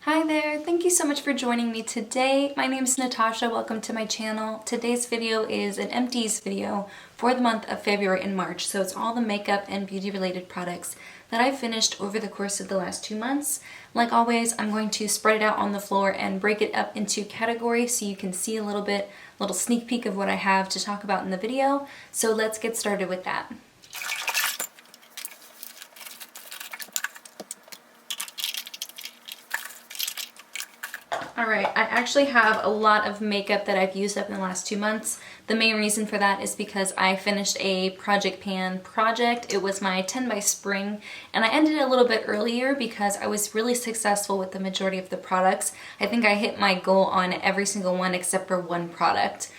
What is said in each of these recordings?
Hi there, thank you so much for joining me today. My name is Natasha, welcome to my channel. Today's video is an empties video for the month of February and March. So it's all the makeup and beauty related products that I finished over the course of the last 2 months. Like always, I'm going to spread it out on the floor and break it up into categories so you can see a little sneak peek of what I have to talk about in the video. So let's get started with that. Alright, I actually have a lot of makeup that I've used up in the last 2 months. The main reason for that is because I finished a project pan project. It was my 10 by spring, and I ended it a little bit earlier because I was really successful with the majority of the products. I think I hit my goal on every single one except for one product.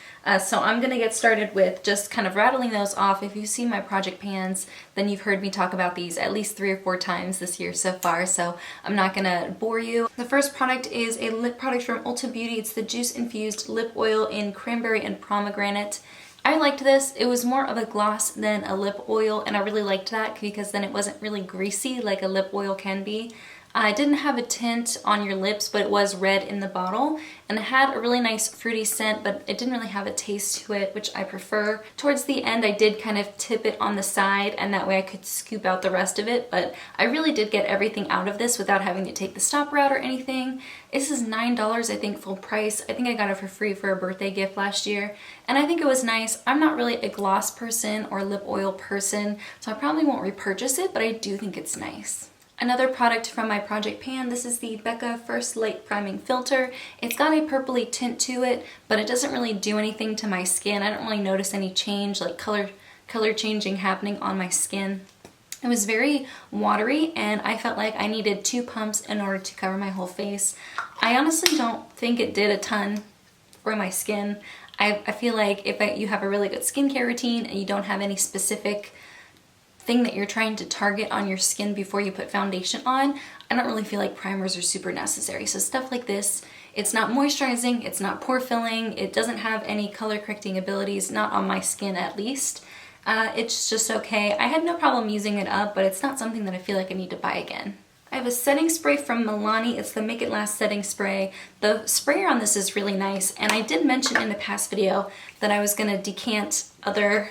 So I'm going to get started with just kind of rattling those off. If you've seen my project pans, then you've heard me talk about these at least 3 or 4 times this year so far, so I'm not going to bore you. The first product is a lip product from Ulta Beauty. It's the Juice Infused Lip Oil in Cranberry and Pomegranate. I liked this. It was more of a gloss than a lip oil, and I really liked that because then it wasn't really greasy like a lip oil can be. It didn't have a tint on your lips, but it was red in the bottle, and it had a really nice fruity scent, but it didn't really have a taste to it, which I prefer. Towards the end, I did kind of tip it on the side, and that way I could scoop out the rest of it, but I really did get everything out of this without having to take the stopper out or anything. This is $9, I think, full price. I think I got it for free for a birthday gift last year, and I think it was nice. I'm not really a gloss person or lip oil person, so I probably won't repurchase it, but I do think it's nice. Another product from my project pan, this is the Becca First Light Priming Filter. It's got a purpley tint to it, but it doesn't really do anything to my skin. I don't really notice any change, like color changing happening on my skin. It was very watery, and I felt like I needed 2 pumps in order to cover my whole face. I honestly don't think it did a ton for my skin. I feel like if you have a really good skincare routine and you don't have any specific thing that you're trying to target on your skin before you put foundation on, I don't really feel like primers are super necessary. So stuff like this, it's not moisturizing, it's not pore filling, it doesn't have any color correcting abilities, not on my skin at least. It's just okay. I had no problem using it up, but it's not something that I feel like I need to buy again. I have a setting spray from Milani. It's the Make It Last setting spray. The sprayer on this is really nice, and I did mention in a past video that I was going to decant other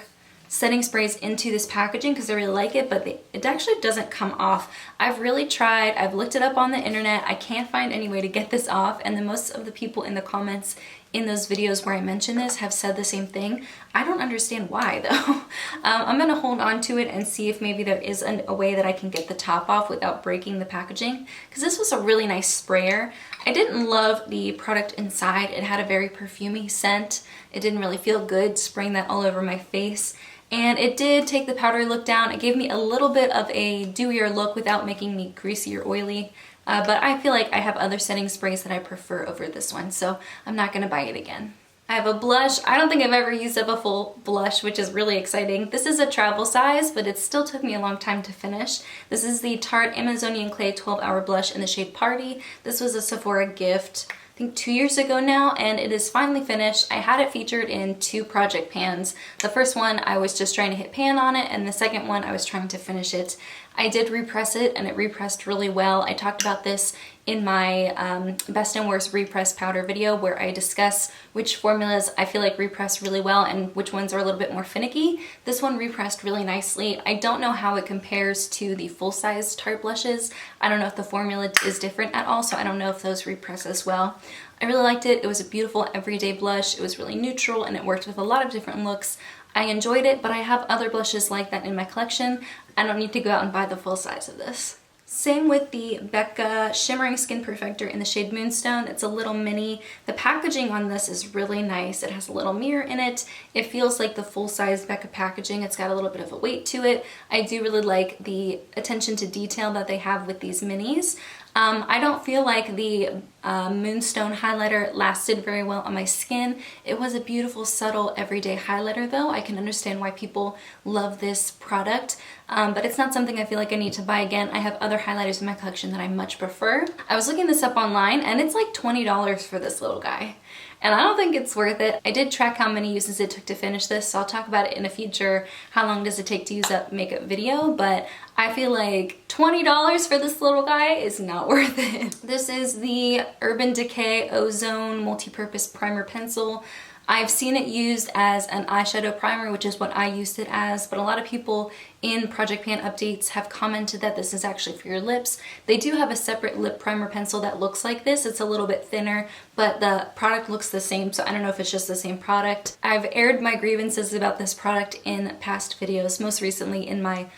setting sprays into this packaging because I really like it, but it actually doesn't come off. I've really tried, I've looked it up on the internet, I can't find any way to get this off, and then most of the people in the comments in those videos where I mention this have said the same thing. I don't understand why though. I'm gonna hold on to it and see if maybe there is a way that I can get the top off without breaking the packaging, because this was a really nice sprayer. I didn't love the product inside. It had a very perfumey scent. It didn't really feel good spraying that all over my face. And it did take the powdery look down. It gave me a little bit of a dewier look without making me greasy or oily. But I feel like I have other setting sprays that I prefer over this one, so I'm not going to buy it again. I have a blush. I don't think I've ever used up a full blush, which is really exciting. This is a travel size, but it still took me a long time to finish. This is the Tarte Amazonian Clay 12-Hour Blush in the shade Party. This was a Sephora gift, I think 2 years ago now, and it is finally finished. I had it featured in 2 project pans. The first one I was just trying to hit pan on it, and the second one I was trying to finish it. I did repress it, and it repressed really well. I talked about this in my best and worst repress powder video, where I discuss which formulas I feel like repress really well and which ones are a little bit more finicky. This one repressed really nicely. I don't know how it compares to the full-size Tarte blushes. I don't know if the formula is different at all, so I don't know if those repress as well. I really liked it. It was a beautiful everyday blush. It was really neutral, and it worked with a lot of different looks. I enjoyed it, but I have other blushes like that in my collection. I don't need to go out and buy the full size of this. Same with the Becca Shimmering Skin Perfector in the shade Moonstone. It's a little mini. The packaging on this is really nice. It has a little mirror in it. It feels like the full-size Becca packaging. It's got a little bit of a weight to it. I do really like the attention to detail that they have with these minis. I don't feel like the Moonstone highlighter lasted very well on my skin. It was a beautiful, subtle, everyday highlighter though. I can understand why people love this product, but it's not something I feel like I need to buy again. I have other highlighters in my collection that I much prefer. I was looking this up online, and it's like $20 for this little guy. and I don't think it's worth it. I did track how many uses it took to finish this, so I'll talk about it in a future how long does it take to use up makeup video, but I feel like $20 for this little guy is not worth it. This is the Urban Decay Ozone Multi-Purpose Primer Pencil. I've seen it used as an eyeshadow primer, which is what I used it as, but a lot of people in Project Pan updates have commented that this is actually for your lips. They do have a separate lip primer pencil that looks like this. It's a little bit thinner, but the product looks the same, so I don't know if it's just the same product. I've aired my grievances about this product in past videos, most recently in my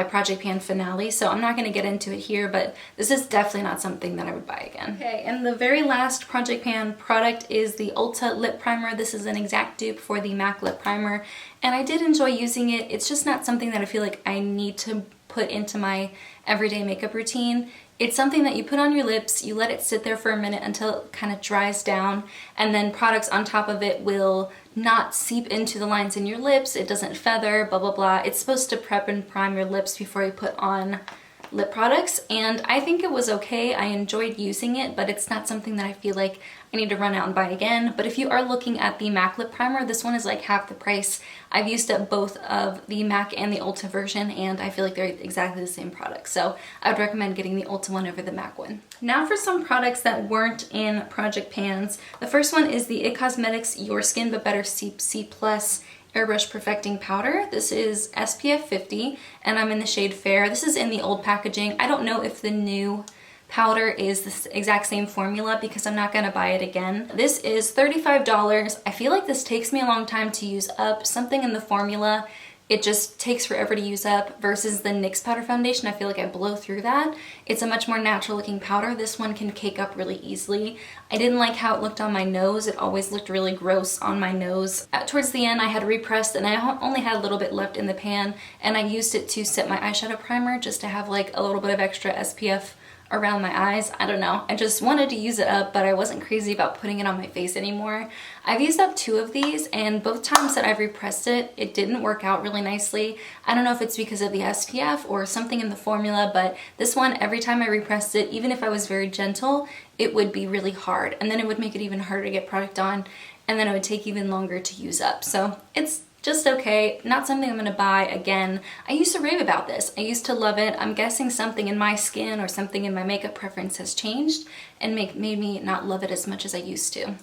Project Pan finale, so I'm not going to get into it here, but this is definitely not something that I would buy again. Okay, and the very last Project Pan product is the Ulta Lip Primer. This is an exact dupe for the MAC Lip Primer, and I did enjoy using it. It's just not something that I feel like I need to put into my everyday makeup routine. It's something that you put on your lips, you let it sit there for a minute until it kind of dries down, and then products on top of it will not seep into the lines in your lips, it doesn't feather, blah blah blah. It's supposed to prep and prime your lips before you put on lip products, and I think it was okay. I enjoyed using it, but it's not something that I feel like I need to run out and buy again. But if you are looking at the MAC lip primer, this one is like half the price. I've used up both of the MAC and the Ulta version, and I feel like they're exactly the same product, so I would recommend getting the Ulta one over the MAC one. Now for some products that weren't in Project Pans. The first one is the IT Cosmetics Your Skin But Better C+ Airbrush Perfecting Powder. This is SPF 50 and I'm in the shade Fair. This is in the old packaging. I don't know if the new powder is the exact same formula because I'm not gonna buy it again. This is $35. I feel like this takes me a long time to use up. Something in the formula, it just takes forever to use up, versus the NYX powder foundation. I feel like I blow through that. It's a much more natural looking powder. This one can cake up really easily. I didn't like how it looked on my nose. It always looked really gross on my nose. Towards the end I had repressed and I only had a little bit left in the pan, and I used it to set my eyeshadow primer just to have like a little bit of extra SPF around my eyes. I don't know. I just wanted to use it up, but I wasn't crazy about putting it on my face anymore. I've used up 2 of these, and both times that I've repressed it, it didn't work out really nicely. I don't know if it's because of the SPF or something in the formula, but this one, every time I repressed it, even if I was very gentle, it would be really hard, and then it would make it even harder to get product on, and then it would take even longer to use up. So it's just okay, not something I'm gonna buy again. I used to rave about this. I used to love it. I'm guessing something in my skin or something in my makeup preference has changed and made me not love it as much as I used to.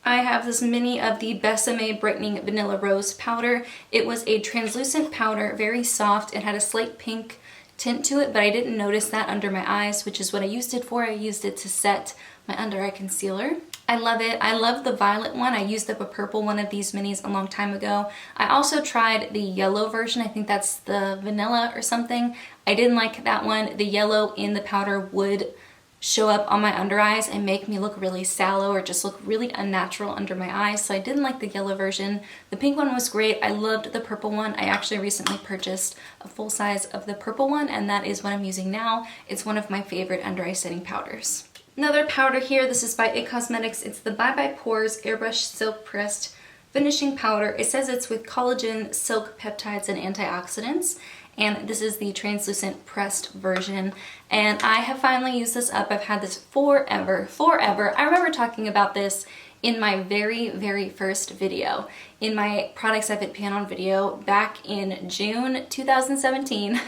I have this mini of the Besame Brightening Vanilla Rose Powder. It was a translucent powder, very soft. It had a slight pink tint to it, but I didn't notice that under my eyes, which is what I used it for. I used it to set my under eye concealer. I love it. I love the violet one. I used up a purple one of these minis a long time ago. I also tried the yellow version. I think that's the vanilla or something. I didn't like that one. The yellow in the powder would show up on my under eyes and make me look really sallow or just look really unnatural under my eyes, so I didn't like the yellow version. The pink one was great. I loved the purple one. I actually recently purchased a full size of the purple one, and that is what I'm using now. It's one of my favorite under eye setting powders. Another powder here, this is by IT Cosmetics. It's the Bye Bye Pores Airbrush Silk Pressed Finishing Powder. It says it's with collagen, silk, peptides, and antioxidants. And this is the translucent pressed version. And I have finally used this up. I've had this forever. I remember talking about this in my very first video, in my Products I've Hit Pan on video back in June 2017.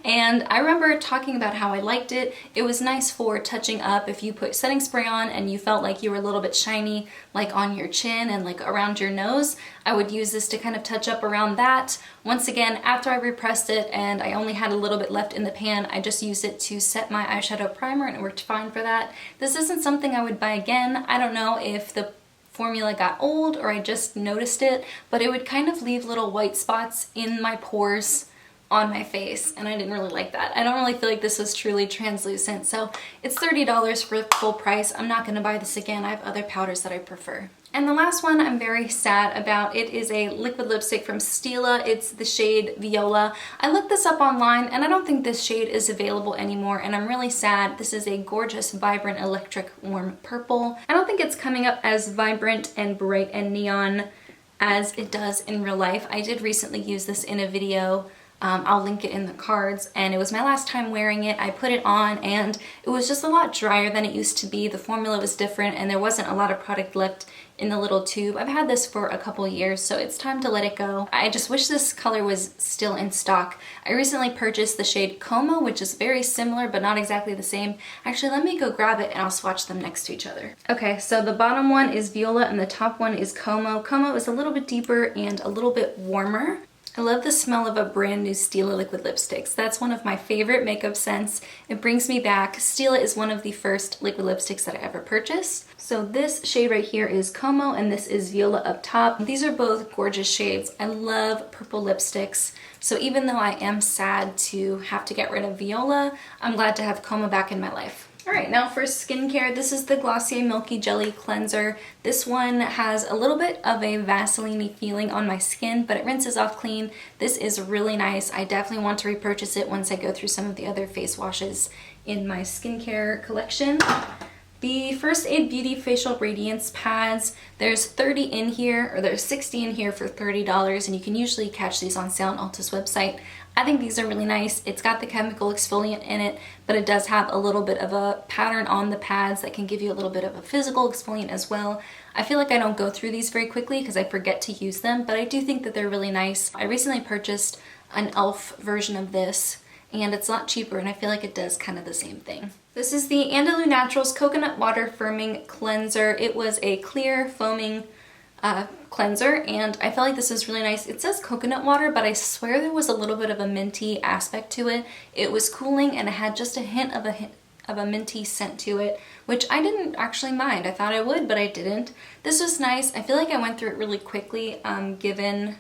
And I remember talking about how I liked it. It was nice for touching up if you put setting spray on and you felt like you were a little bit shiny, like on your chin and like around your nose. I would use this to kind of touch up around that. Once again, after I repressed it and I only had a little bit left in the pan, I just used it to set my eyeshadow primer and it worked fine for that. This isn't something I would buy again. I don't know if the formula got old or I just noticed it, but it would kind of leave little white spots in my pores on my face, and I didn't really like that. I don't really feel like this was truly translucent, so it's $30 for full price. I'm not gonna buy this again. I have other powders that I prefer. And the last one I'm very sad about. It is a liquid lipstick from Stila. It's the shade Viola. I looked this up online and I don't think this shade is available anymore, and I'm really sad. This is a gorgeous, vibrant, electric, warm purple. I don't think it's coming up as vibrant and bright and neon as it does in real life. I did recently use this in a video I'll link it in the cards, and it was my last time wearing it. I put it on and it was just a lot drier than it used to be. The formula was different and there wasn't a lot of product left in the little tube. I've had this for a couple years, so it's time to let it go. I just wish this color was still in stock. I recently purchased the shade Como, which is very similar but not exactly the same. Actually, let me go grab it and I'll swatch them next to each other. Okay, so the bottom one is Viola and the top one is Como. Como is a little bit deeper and a little bit warmer. I love the smell of a brand new Stila liquid lipsticks. That's one of my favorite makeup scents. It brings me back. Stila is one of the first liquid lipsticks that I ever purchased. So this shade right here is Como and this is Viola up top. These are both gorgeous shades. I love purple lipsticks. So even though I am sad to have to get rid of Viola, I'm glad to have Como back in my life. Alright, now for skincare, this is the Glossier Milky Jelly Cleanser. This one has a little bit of a Vaseline-y feeling on my skin, but it rinses off clean. This is really nice. I definitely want to repurchase it once I go through some of the other face washes in my skincare collection. The First Aid Beauty Facial Radiance Pads, there's 30 in here, or there's 60 in here for $30, and you can usually catch these on sale on Ulta's website. I think these are really nice. It's got the chemical exfoliant in it, but it does have a little bit of a pattern on the pads that can give you a little bit of a physical exfoliant as well. I feel like I don't go through these very quickly because I forget to use them, but I do think that they're really nice. I recently purchased an e.l.f. version of this, and it's a lot cheaper, and I feel like it does kind of the same thing. This is the Andalou Naturals Coconut Water Firming Cleanser. It was a clear foaming cleanser, and I felt like this was really nice. It says coconut water, but I swear there was a little bit of a minty aspect to it. It was cooling and it had just a hint of a minty scent to it, which I didn't actually mind. I thought I would, but I didn't. This was nice. I feel like I went through it really quickly, given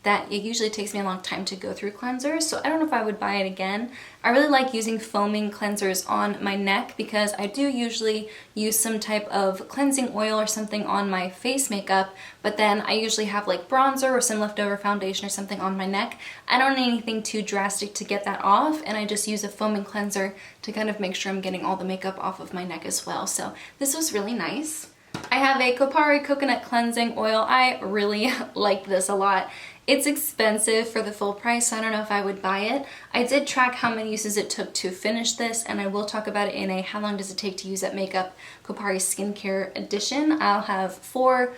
that it usually takes me a long time to go through cleansers, so I don't know if I would buy it again. I really like using foaming cleansers on my neck because I do usually use some type of cleansing oil or something on my face makeup, but then I usually have like bronzer or some leftover foundation or something on my neck. I don't need anything too drastic to get that off, and I just use a foaming cleanser to kind of make sure I'm getting all the makeup off of my neck as well. So this was really nice. I have a Kopari Coconut Cleansing Oil. I really like this a lot. It's expensive for the full price, so I don't know if I would buy it. I did track how many uses it took to finish this, and I will talk about it in a how long does it take to use that makeup Kopari skincare edition. I'll have 4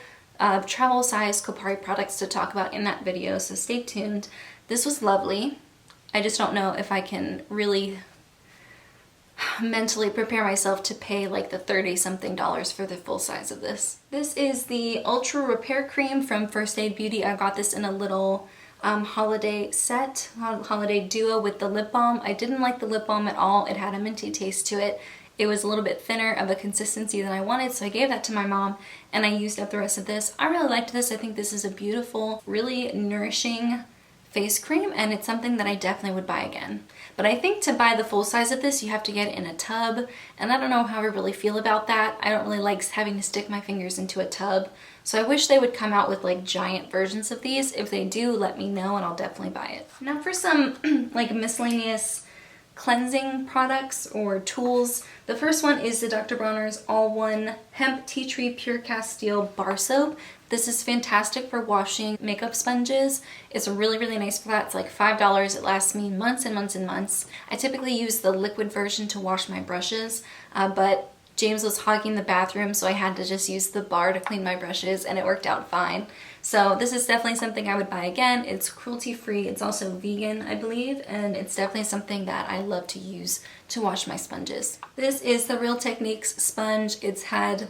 travel size Kopari products to talk about in that video, so stay tuned. This was lovely. I just don't know if I can really mentally prepare myself to pay like the $30-something for the full size of this. This is the Ultra Repair Cream from First Aid Beauty. I got this in a little holiday set, holiday duo with the lip balm. I didn't like the lip balm at all. It had a minty taste to it. It was a little bit thinner of a consistency than I wanted, so I gave that to my mom and I used up the rest of this. I really liked this. I think this is a beautiful, really nourishing face cream, and it's something that I definitely would buy again. But I think to buy the full size of this, you have to get it in a tub, and I don't know how I really feel about that. I don't really like having to stick my fingers into a tub, so I wish they would come out with like giant versions of these. If they do, let me know and I'll definitely buy it. Now for some like miscellaneous cleansing products or tools. The first one is the Dr. Bronner's All-One Hemp Tea Tree Pure Castile Bar Soap. This is fantastic for washing makeup sponges. It's really, really nice for that. It's like $5. It lasts me months and months and months. I typically use the liquid version to wash my brushes, but James was hogging the bathroom, so I had to just use the bar to clean my brushes, and it worked out fine. So this is definitely something I would buy again. It's cruelty-free. It's also vegan, I believe, and it's definitely something that I love to use to wash my sponges. This is the Real Techniques sponge. It's had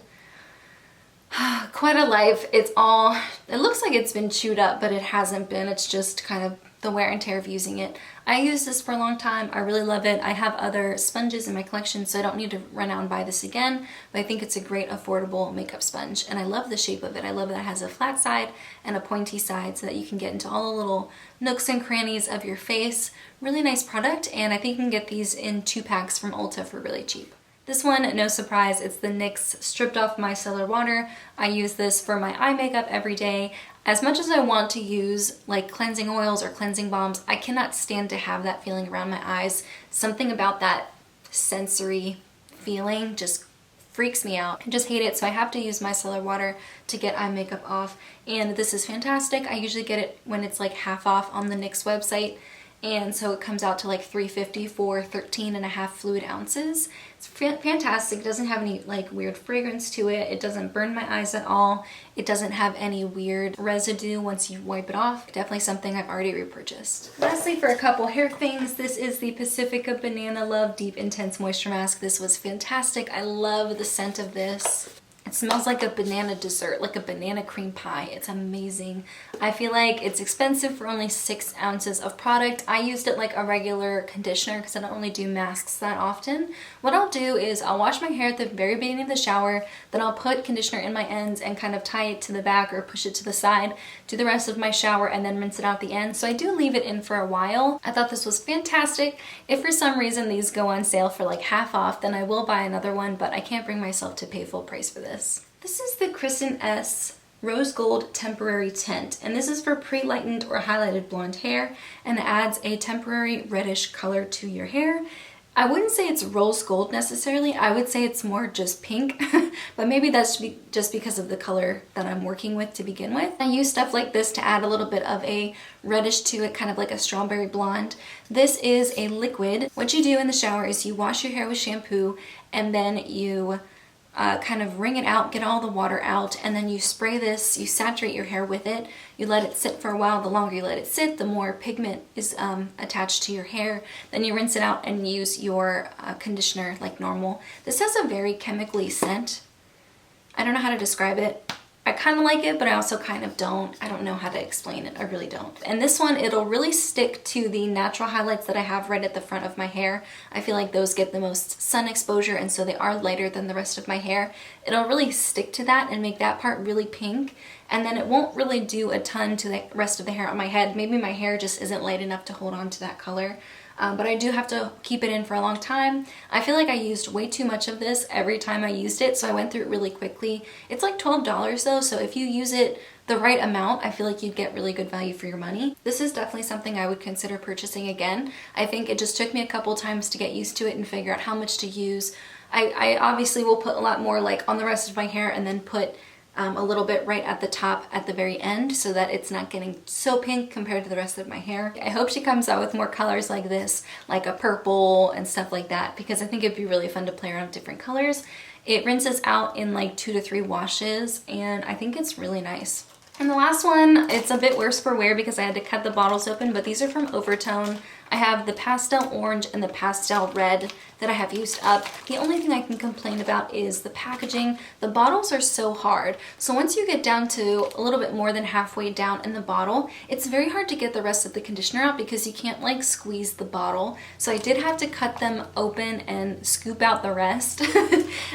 quite a life. It looks like it's been chewed up, but it hasn't been. It's just kind of the wear and tear of using it. I used this for a long time. I really love it. I have other sponges in my collection, so I don't need to run out and buy this again, but I think it's a great affordable makeup sponge, and I love the shape of it. I love that it has a flat side and a pointy side so that you can get into all the little nooks and crannies of your face. Really nice product, and I think you can get these in 2 packs from Ulta for really cheap. This one, no surprise, it's the NYX Stripped Off Micellar Water. I use this for my eye makeup every day. As much as I want to use like cleansing oils or cleansing balms, I cannot stand to have that feeling around my eyes. Something about that sensory feeling just freaks me out. I just hate it, so I have to use micellar water to get eye makeup off, and this is fantastic. I usually get it when it's like half off on the NYX website, and so it comes out to like $3.50 for 13.5 fluid ounces. It's fantastic. It doesn't have any like weird fragrance to it. It doesn't burn my eyes at all. It doesn't have any weird residue once you wipe it off. Definitely something I've already repurchased. Lastly, for a couple hair things, this is the Pacifica Banana Love Deep Intense Moisture Mask. This was fantastic. I love the scent of this. It smells like a banana dessert, like a banana cream pie. It's amazing. I feel like it's expensive for only 6 ounces of product. I used it like a regular conditioner because I don't really do masks that often. What I'll do is I'll wash my hair at the very beginning of the shower, then I'll put conditioner in my ends and kind of tie it to the back or push it to the side, do the rest of my shower, and then rinse it out the end. So I do leave it in for a while. I thought this was fantastic. If for some reason these go on sale for like half off, then I will buy another one, but I can't bring myself to pay full price for this. This is the Kristen S Rose Gold Temporary Tint, and this is for pre-lightened or highlighted blonde hair, and it adds a temporary reddish color to your hair. I wouldn't say it's rose gold necessarily. I would say it's more just pink, but maybe that's just because of the color that I'm working with to begin with. I use stuff like this to add a little bit of a reddish to it, kind of like a strawberry blonde. This is a liquid. What you do in the shower is you wash your hair with shampoo, and then you kind of wring it out, get all the water out, and then you spray this, you saturate your hair with it, you let it sit for a while. The longer you let it sit, the more pigment is attached to your hair. Then you rinse it out and use your conditioner like normal. This has a very chemically scent. I don't know how to describe it. I kind of like it, but I also kind of don't. I don't know how to explain it. I really don't. And this one, it'll really stick to the natural highlights that I have right at the front of my hair. I feel like those get the most sun exposure, and so they are lighter than the rest of my hair. It'll really stick to that and make that part really pink. And then it won't really do a ton to the rest of the hair on my head. Maybe my hair just isn't light enough to hold on to that color. But I do have to keep it in for a long time. I feel like I used way too much of this every time I used it, so I went through it really quickly. It's like $12 though, so if you use it the right amount, I feel like you'd get really good value for your money. This is definitely something I would consider purchasing again. I think it just took me a couple times to get used to it and figure out how much to use. I obviously will put a lot more like on the rest of my hair and then put a little bit right at the top at the very end so that it's not getting so pink compared to the rest of my hair. I hope she comes out with more colors like this, like a purple and stuff like that, because I think it'd be really fun to play around with different colors. It rinses out in like 2 to 3 washes, and I think it's really nice. And the last one, it's a bit worse for wear because I had to cut the bottles open, but these are from Overtone. I have the pastel orange and the pastel red that I have used up. The only thing I can complain about is the packaging. The bottles are so hard. So once you get down to a little bit more than halfway down in the bottle, it's very hard to get the rest of the conditioner out because you can't like squeeze the bottle. So I did have to cut them open and scoop out the rest.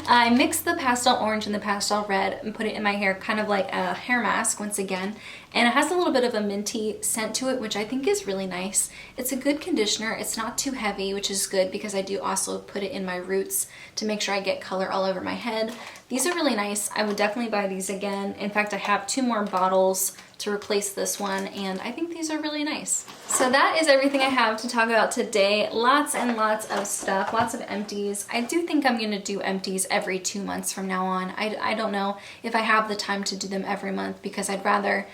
I mixed the pastel orange and the pastel red and put it in my hair, kind of like a hair mask once again. And it has a little bit of a minty scent to it, which I think is really nice. It's a good conditioner. It's not too heavy, which is good because I do also put it in my roots to make sure I get color all over my head. These are really nice. I would definitely buy these again. In fact, I have 2 more bottles to replace this one, and I think these are really nice. So that is everything I have to talk about today. Lots and lots of stuff, lots of empties. I do think I'm gonna do empties every 2 months from now on. I don't know if I have the time to do them every month because I'd rather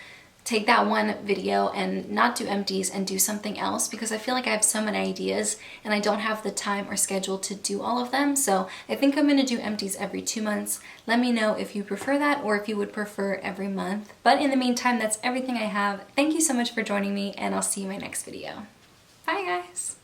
take that one video and not do empties and do something else because I feel like I have so many ideas and I don't have the time or schedule to do all of them. So I think I'm gonna do empties every 2 months. Let me know if you prefer that or if you would prefer every month. But in the meantime, that's everything I have. Thank you so much for joining me, and I'll see you in my next video. Bye guys!